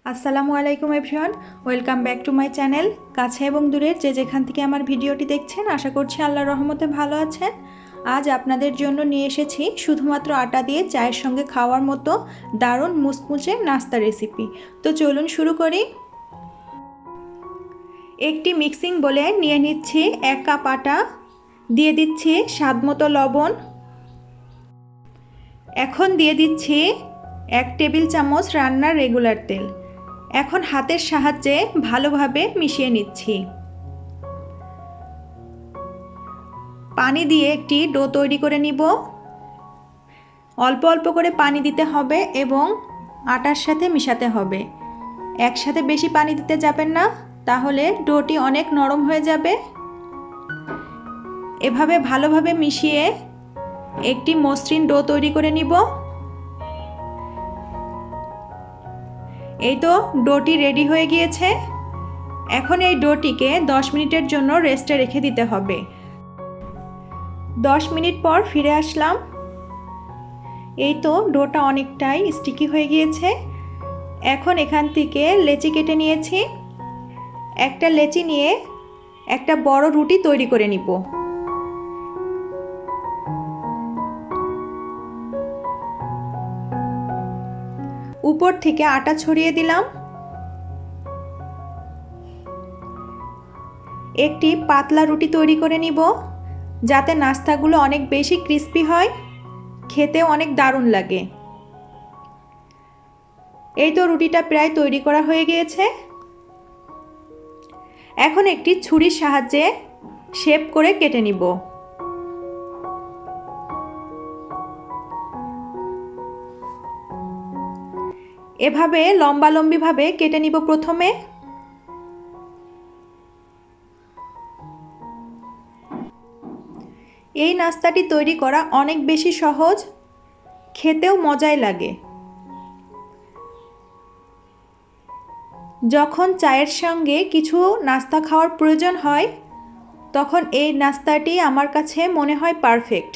আসসালামু আলাইকুম everyone, welcome back to my channel. কাছে এবং দূরের যে যেখান থেকে আমার ভিডিওটি দেখছেন, আশা করছি আল্লাহর রহমতে ভালো আছেন। আজ আপনাদের জন্য নিয়ে এসেছি শুধুমাত্র আটা দিয়ে চায়ের সঙ্গে খাওয়ার মতো দারুণ মুচমুচে নাস্তা রেসিপি। তো চলুন শুরু করি। একটি মিক্সিং বলে নিয়ে নিচ্ছি 1 কাপ আটা, দিয়ে দিচ্ছি স্বাদমতো লবণ, এখন দিয়ে দিচ্ছি 1 টেবিল চামচ রান্নার রেগুলার তেল। এখন হাতের সাহায্যে ভালোভাবে মিশিয়ে নিচ্ছি। পানি দিয়ে একটি ডো তৈরি করে নিব। অল্প অল্প করে পানি দিতে হবে এবং আটার সাথে মিশাতে হবে। একসাথে বেশি পানি দিতে যাবেন না, তাহলে ডোটি অনেক নরম হয়ে যাবে। এভাবে ভালোভাবে মিশিয়ে একটি মসৃণ ডো তৈরি করে নিব। এই তো ডোটি রেডি হয়ে গিয়েছে। এখন এই ডোটিকে 10 মিনিটের জন্য রেস্টে রেখে দিতে হবে। 10 মিনিট পর ফিরে আসলাম। এই তো ডোটা অনেকটাই স্টিকি হয়ে গিয়েছে। এখন এখান থেকে লেচি কেটে নিয়েছি। একটা লেচি নিয়ে একটা বড় রুটি তৈরি করে নিব। উপর থেকে আটা ছড়িয়ে দিলাম। একটি পাতলা রুটি তৈরি করে নিব, যাতে নাস্তাগুলো অনেক বেশি ক্রিস্পি হয়, খেতেও অনেক দারুণ লাগে। এই তো রুটিটা প্রায় তৈরি করা হয়ে গিয়েছে। এখন একটি ছুরির সাহায্যে শেপ করে কেটে নিব। এভাবে লম্বালম্বিভাবে কেটে নিব প্রথমে। এই নাস্তাটি তৈরি করা অনেক বেশি সহজ, খেতেও মজাই লাগে। যখন চায়ের সঙ্গে কিছু নাস্তা খাওয়ার প্রয়োজন হয়, তখন এই নাস্তাটি আমার কাছে মনে হয় পারফেক্ট।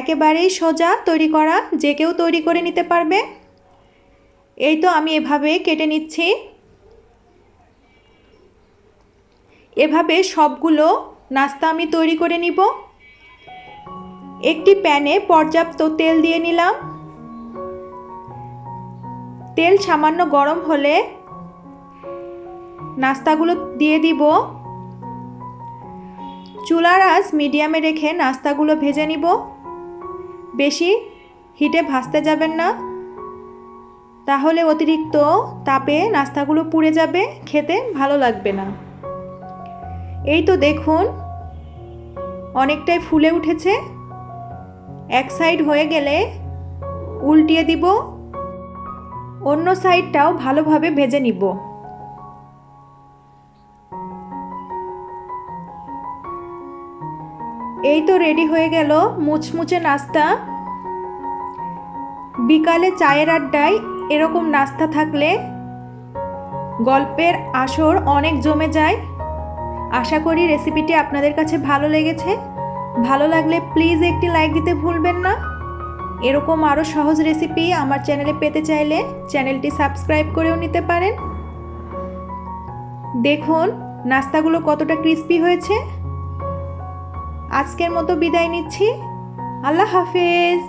একেবারেই সোজা তৈরি করা, যে কেউ তৈরি করে নিতে পারবে। এই তো আমি এভাবে কেটে নিচ্ছি। এভাবে সবগুলো নাস্তা আমি তৈরি করে নিব। একটি প্যানে পর্যাপ্ত তেল দিয়ে নিলাম। তেল সামান্য গরম হলে নাস্তাগুলো দিয়ে দিব। চুলার আঁচ মিডিয়ামে রেখে নাস্তাগুলো ভেজে নিব। বেশি হিটে ভাজতে যাবেন না, তাহলে অতিরিক্ত তাপে নাস্তাগুলো পুড়ে যাবে, খেতে ভালো লাগবে না। এই তো দেখুন অনেকটাই ফুলে উঠেছে। এক সাইড হয়ে গেলে উল্টিয়ে দিব, অন্য সাইডটাও ভালোভাবে ভেজে নিব। এই তো রেডি হয়ে গেল মুচমুচে নাস্তা। বিকালে চায়ের আড্ডায় এরকম নাস্তা থাকলে গল্পের আসর অনেক জমে যায়। আশা করি রেসিপিটি আপনাদের কাছে ভালো লেগেছে। ভালো লাগলে প্লিজ একটি লাইক দিতে ভুলবেন না। এরকম আরও সহজ রেসিপি আমার চ্যানেলে পেতে চাইলে চ্যানেলটি সাবস্ক্রাইব করেও নিতে পারেন। দেখুন নাস্তাগুলো কতটা ক্রিস্পি হয়েছে। আজকের মতো বিদায় নিচ্ছি। আল্লাহ হাফেজ।